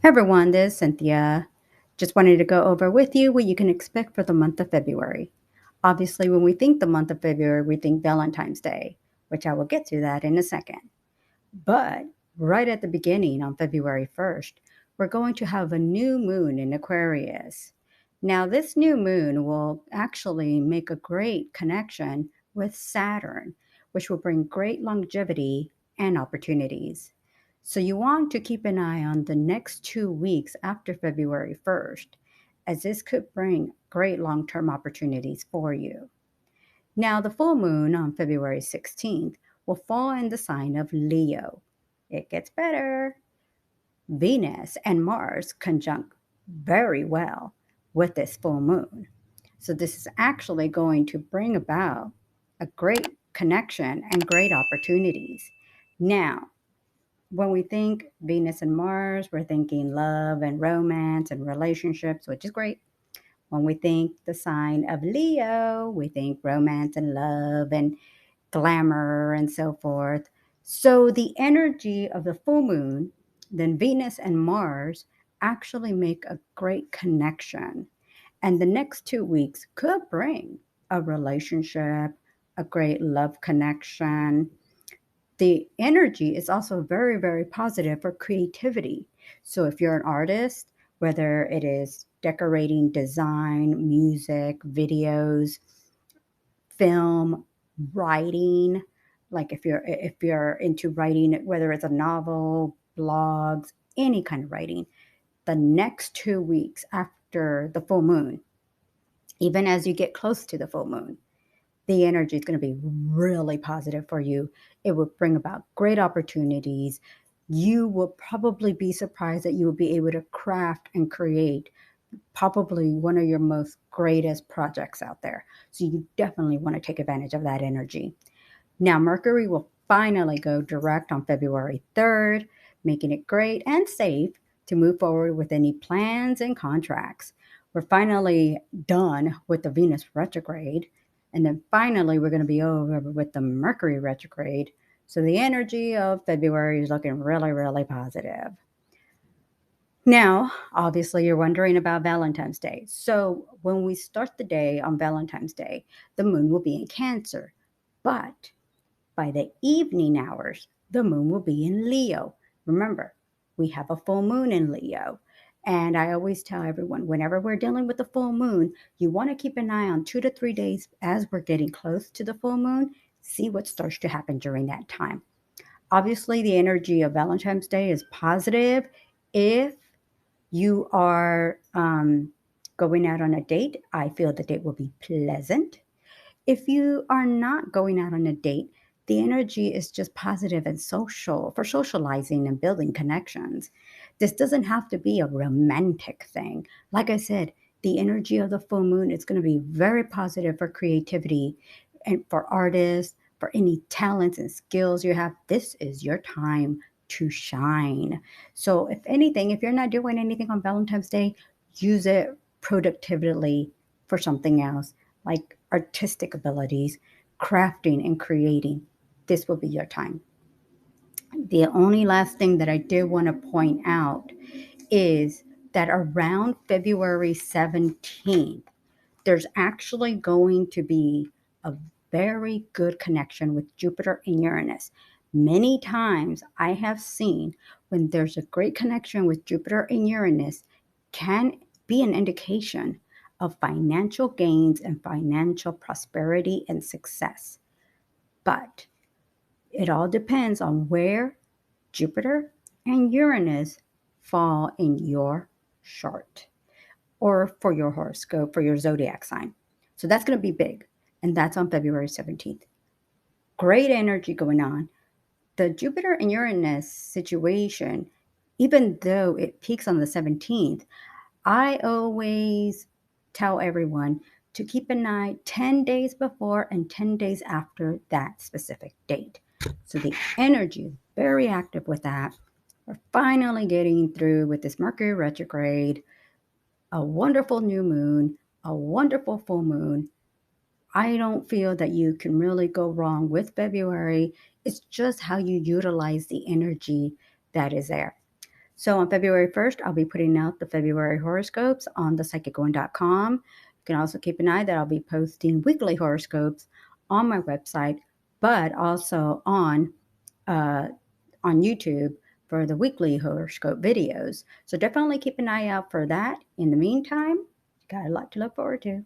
Hey everyone, this is Cynthia. Just wanted to go over with you what you can expect for the month of February. Obviously, when we think the month of February, we think Valentine's Day, which I will get to that in a second. But right at the beginning on February 1st, we're going to have a new moon in Aquarius. Now, this new moon will actually make a great connection with Saturn, which will bring great longevity and opportunities. So, you want to keep an eye on the next 2 weeks after February 1st, as this could bring great long term opportunities for you. Now, the full moon on February 16th will fall in the sign of Leo. It gets better. Venus and Mars conjunct very well with this full moon. So, this is actually going to bring about a great connection and great opportunities. Now, when we think Venus and Mars, we're thinking love and romance and relationships, which is great. When we think the sign of Leo, we think romance and love and glamour and so forth. So the energy of the full moon, then Venus and Mars actually make a great connection. And the next 2 weeks could bring a relationship, a great love connection. The energy is also very, very positive for creativity. So if you're an artist, whether it is decorating, design, music, videos, film, writing, like if you're into writing, whether it's a novel, blogs, any kind of writing, the next 2 weeks after the full moon, even as you get close to the full moon, the energy is going to be really positive for you. It will bring about great opportunities. You will probably be surprised that you will be able to craft and create probably one of your most greatest projects out there. So you definitely want to take advantage of that energy. Now, Mercury will finally go direct on February 3rd, making it great and safe to move forward with any plans and contracts. We're finally done with the Venus retrograde, and then finally we're going to be over with the Mercury retrograde. So the energy of February is looking really, really positive. Now, obviously, you're wondering about Valentine's Day. So, when we start the day on Valentine's Day, the moon will be in Cancer. But by the evening hours, the moon will be in Leo. Remember, we have a full moon in Leo. And I always tell everyone whenever we're dealing with the full moon, you want to keep an eye on 2 to 3 days as we're getting close to the full moon, see what starts to happen during that time. Obviously, the energy of Valentine's Day is positive if you are going out on a date. I feel the date will be pleasant. If you are not going out on a date, the energy is just positive and social for socializing and building connections. This doesn't have to be a romantic thing. Like I said, the energy of the full moon is going to be very positive for creativity and for artists, for any talents and skills you have. This is your time to shine. So, if anything, if you're not doing anything on Valentine's Day, use it productively for something else like artistic abilities, crafting and creating. This will be your time. The only last thing that I did want to point out is that around February 17th, there's actually going to be a very good connection with Jupiter and Uranus. Many times I have seen when there's a great connection with Jupiter and Uranus can be an indication of financial gains and financial prosperity and success. But it all depends on where Jupiter and Uranus fall in your chart or for your horoscope, for your zodiac sign. So that's going to be big. And that's on February 17th. Great energy going on. The Jupiter and Uranus situation, even though it peaks on the 17th, I always tell everyone to keep an eye 10 days before and 10 days after that specific date. So the energy is very active with that. We're finally getting through with this Mercury retrograde, a wonderful new moon, a wonderful full moon. I don't feel that you can really go wrong with February. It's just how you utilize the energy that is there. So on February 1st, I'll be putting out the February horoscopes on thepsychicone.com. You can also keep an eye that I'll be posting weekly horoscopes on my website, but also on YouTube for the weekly horoscope videos. So definitely keep an eye out for that. In the meantime, you got a lot to look forward to.